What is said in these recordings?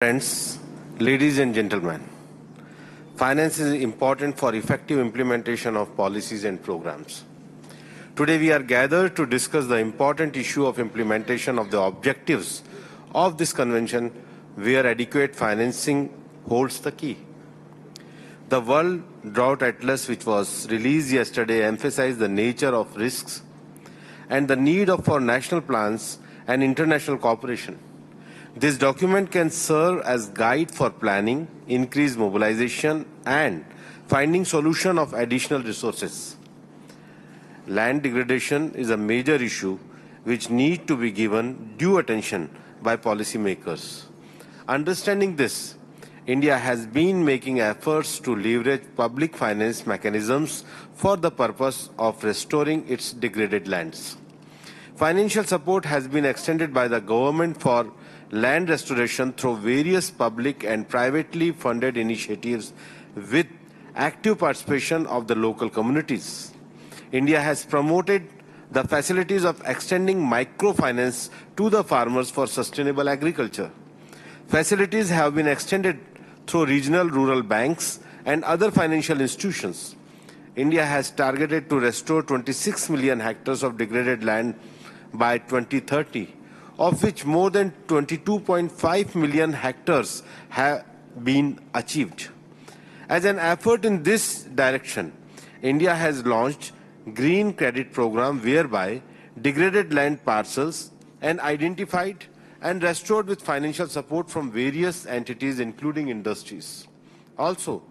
Friends, ladies and gentlemen, finance is important for effective implementation of policies and programs. Today we are gathered to discuss the important issue of implementation of the objectives of this convention where adequate financing holds the key. The World Drought Atlas, which was released yesterday, emphasized the nature of risks and the need for national plans and international cooperation. This document can serve as guide for planning, increased mobilization, and finding solution of additional resources. Land degradation is a major issue which needs to be given due attention by policymakers. Understanding this, India has been making efforts to leverage public finance mechanisms for the purpose of restoring its degraded lands. Financial support has been extended by the government for land restoration through various public and privately funded initiatives with active participation of the local communities. India has promoted the facilities of extending microfinance to the farmers for sustainable agriculture. Facilities have been extended through regional rural banks and other financial institutions. India has targeted to restore 26 million hectares of degraded land by 2030, of which more than 22.5 million hectares have been achieved. As an effort in this direction, India has launched Green Credit Program whereby degraded land parcels are identified and restored with financial support from various entities including industries. Also,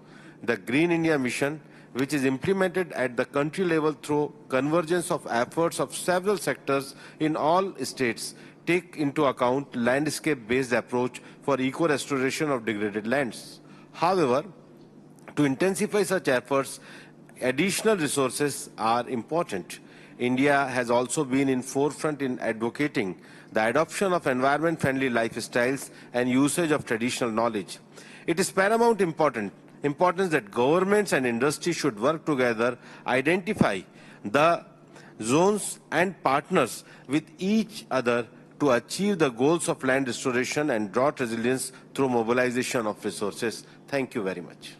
the Green India Mission, which is implemented at the country level through convergence of efforts of several sectors in all states, take into account landscape-based approach for eco-restoration of degraded lands. However, to intensify such efforts, additional resources are important. India has also been in forefront in advocating the adoption of environment-friendly lifestyles and usage of traditional knowledge. It is paramount importance that governments and industry should work together, identify the zones and partners with each other to achieve the goals of land restoration and drought resilience through mobilization of resources. Thank you very much.